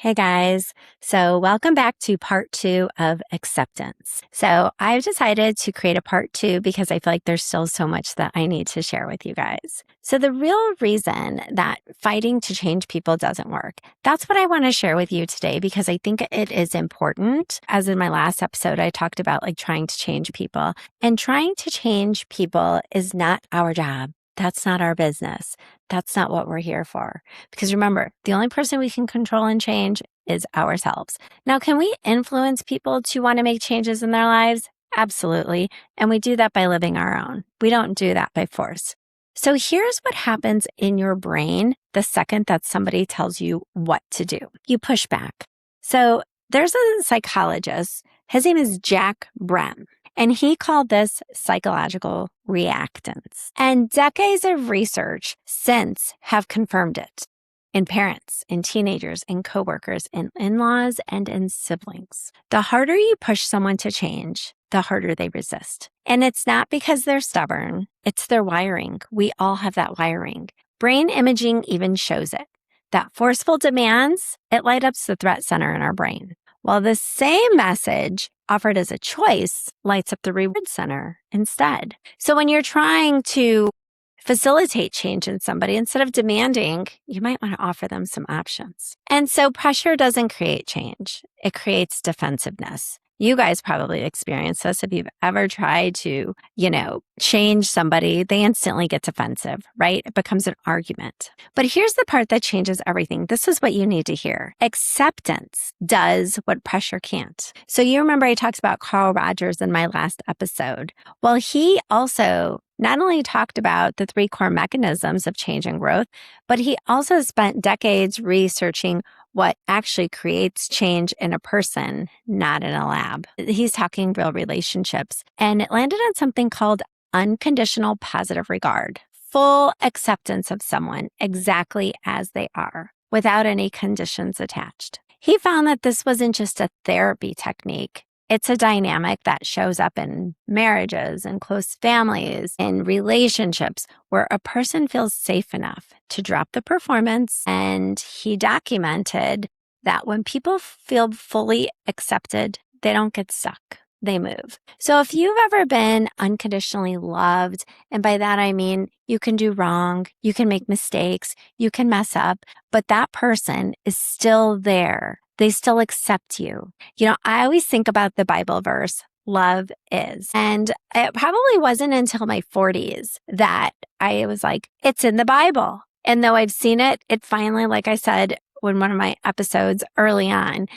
Hey guys. So welcome back to part 2 of acceptance. So I've decided to create a part 2 because I feel like there's still so much that I need to share with you guys. So the real reason that fighting to change people doesn't work, that's what I want to share with you today because I think it is important. As in my last episode, I talked about like trying to change people, and trying to change people is not our job. That's not our business. That's not what we're here for. Because remember, the only person we can control and change is ourselves. Now, can we influence people to want to make changes in their lives? Absolutely. And we do that by living our own. We don't do that by force. So here's what happens in your brain the second that somebody tells you what to do. You push back. So there's a psychologist. His name is Jack Brehm. And he called this psychological reactance. And decades of research since have confirmed it in parents, in teenagers, in coworkers, in in-laws, and in siblings. The harder you push someone to change, the harder they resist. And it's not because they're stubborn, it's their wiring. We all have that wiring. Brain imaging even shows it. That forceful demands, it lights up the threat center in our brain. While the same message offered as a choice lights up the reward center instead. So when you're trying to facilitate change in somebody, instead of demanding, you might want to offer them some options. And so pressure doesn't create change. It creates defensiveness. You guys probably experience this. If you've ever tried to, change somebody, they instantly get defensive, right? It becomes an argument. But here's the part that changes everything. This is what you need to hear. Acceptance does what pressure can't. So you remember I talked about Carl Rogers in my last episode. Well, he also not only talked about the 3 core mechanisms of change and growth, but he also spent decades researching what actually creates change in a person, not in a lab. He's talking real relationships. And it landed on something called unconditional positive regard, full acceptance of someone exactly as they are, without any conditions attached. He found that this wasn't just a therapy technique. It's a dynamic that shows up in marriages and close families and relationships where a person feels safe enough to drop the performance. And he documented that when people feel fully accepted, they don't get stuck. They move. So if you've ever been unconditionally loved, and by that I mean you can do wrong, you can make mistakes, you can mess up, but that person is still there. They still accept you. I always think about the Bible verse, love is. And it probably wasn't until my 40s that I was like, it's in the Bible. And though I've seen it, it finally, like I said, in one of my episodes early on,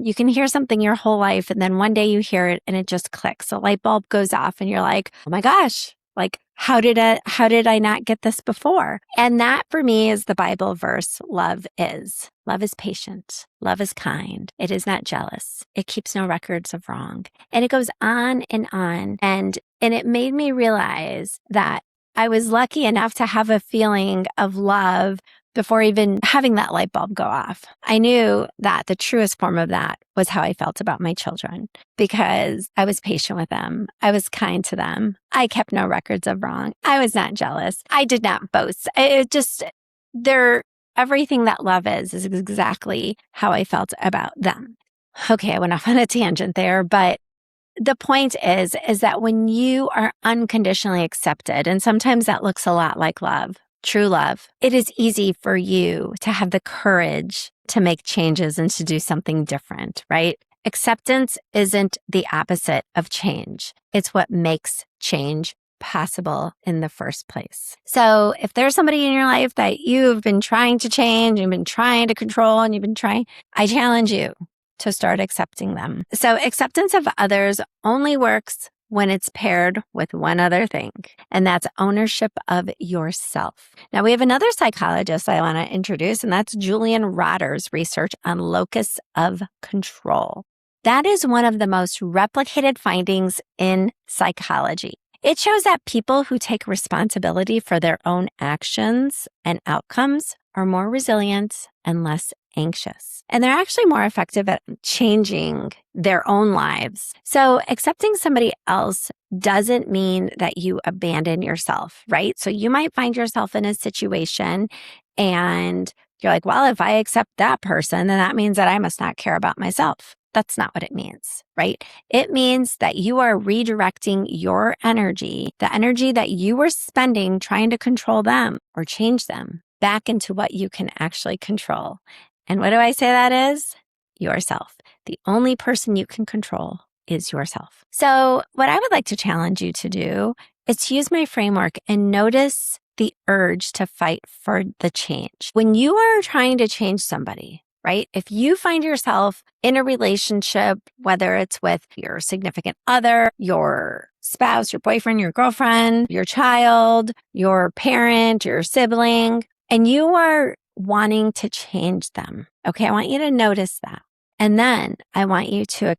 you can hear something your whole life, and then one day you hear it and it just clicks. A light bulb goes off and you're like, oh my gosh, like, how did I not get this before? And that for me is the Bible verse, love is. Love is patient. Love is kind. It is not jealous. It keeps no records of wrong. And it goes on and on. And it made me realize that I was lucky enough to have a feeling of love before even having that light bulb go off. I knew that the truest form of that was how I felt about my children, because I was patient with them. I was kind to them. I kept no records of wrong. I was not jealous. I did not boast. Everything that love is exactly how I felt about them. Okay, I went off on a tangent there, but the point is that when you are unconditionally accepted, and sometimes that looks a lot like love, true love, it is easy for you to have the courage to make changes and to do something different, right? Acceptance isn't the opposite of change. It's what makes change possible in the first place. So if there's somebody in your life that you've been trying to change, you've been trying to control, and I challenge you to start accepting them. So acceptance of others only works when it's paired with one other thing, and that's ownership of yourself. Now, we have another psychologist I want to introduce, and that's Julian Rotter's research on locus of control. That is one of the most replicated findings in psychology. It shows that people who take responsibility for their own actions and outcomes are more resilient and less anxious. And they're actually more effective at changing their own lives. So accepting somebody else doesn't mean that you abandon yourself, right? So you might find yourself in a situation and You're like, well, if I accept that person, then that means that I must not care about myself. That's not what it means, right? It means that you are redirecting your energy, the energy that you were spending trying to control them or change them, back into what you can actually control. And what do I say that is? Yourself. The only person you can control is yourself. So what I would like to challenge you to do is to use my framework and notice the urge to fight for the change. When you are trying to change somebody, right? If you find yourself in a relationship, whether it's with your significant other, your spouse, your boyfriend, your girlfriend, your child, your parent, your sibling, and you are wanting to change them, okay, I want you to notice that. And then I want you to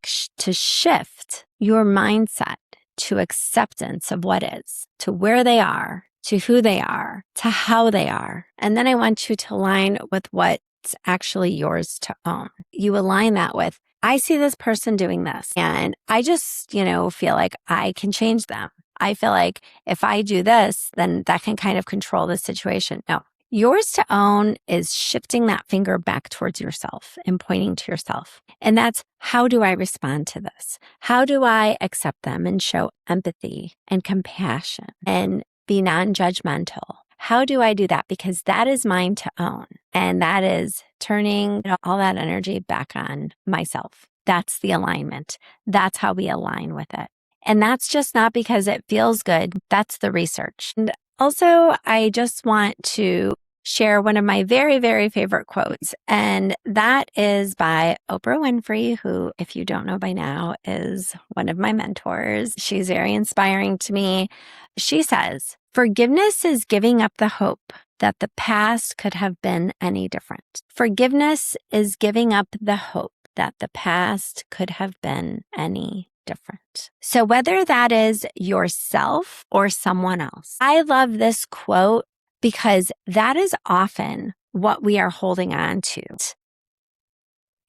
shift your mindset to acceptance of what is, to where they are, to who they are, to how they are. And then I want you to align with what's actually yours to own. You align that with, I see this person doing this and I just, feel like I can change them. I feel like if I do this, then that can kind of control the situation. No. Yours to own is shifting that finger back towards yourself and pointing to yourself. And that's, how do I respond to this? How do I accept them and show empathy and compassion and be non-judgmental? How do I do that? Because that is mine to own. And that is turning all that energy back on myself. That's the alignment. That's how we align with it. And that's just not because it feels good. That's the research. And also, I just want to share one of my very, very favorite quotes. And that is by Oprah Winfrey, who, if you don't know by now, is one of my mentors. She's very inspiring to me. She says, forgiveness is giving up the hope that the past could have been any different. Forgiveness is giving up the hope that the past could have been any different. So whether that is yourself or someone else, I love this quote because that is often what we are holding on to,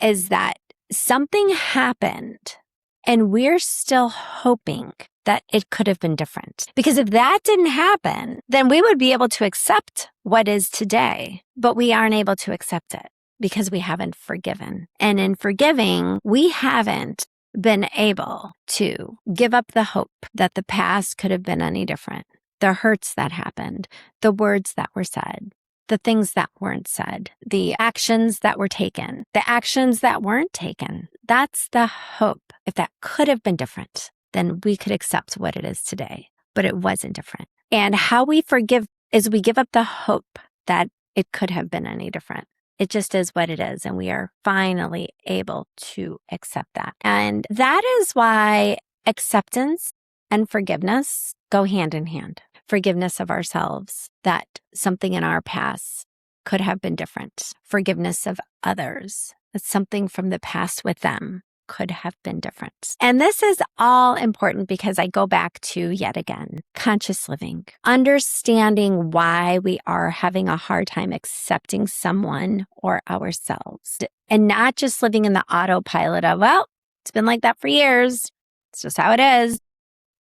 is that something happened and we're still hoping that it could have been different. Because if that didn't happen, then we would be able to accept what is today, but we aren't able to accept it because we haven't forgiven. And in forgiving, we haven't been able to give up the hope that the past could have been any different. The hurts that happened, the words that were said, the things that weren't said, the actions that were taken, the actions that weren't taken. That's the hope. If that could have been different, then we could accept what it is today, but it wasn't different. And how we forgive is we give up the hope that it could have been any different. It just is what it is. And we are finally able to accept that. And that is why acceptance and forgiveness go hand in hand. Forgiveness of ourselves, that something in our past could have been different. Forgiveness of others, that something from the past with them could have been different. And this is all important because I go back to, yet again, conscious living, understanding why we are having a hard time accepting someone or ourselves, and not just living in the autopilot of, well, it's been like that for years. It's just how it is.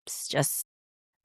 It's just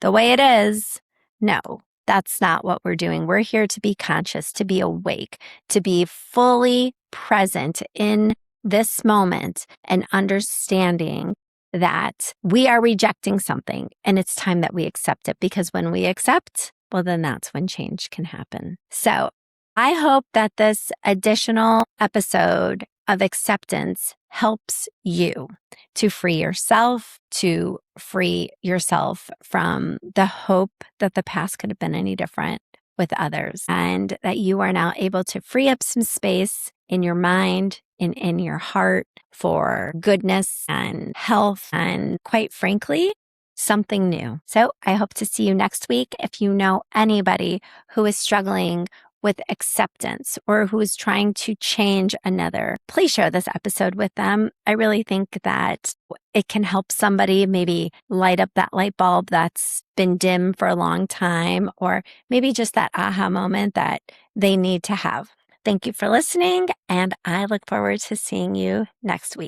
the way it is. No, that's not what we're doing. We're here to be conscious, to be awake, to be fully present in this moment and understanding that we are rejecting something and it's time that we accept it, because when we accept, well, then that's when change can happen. So I hope that this additional episode of acceptance helps you to free yourself, to free yourself from the hope that the past could have been any different with others, and that you are now able to free up some space in your mind and in your heart for goodness and health and, quite frankly, something new. So I hope to see you next week. If you know anybody who is struggling with acceptance or who is trying to change another, please share this episode with them. I really think that it can help somebody maybe light up that light bulb that's been dim for a long time, or maybe just that aha moment that they need to have. Thank you for listening, and I look forward to seeing you next week.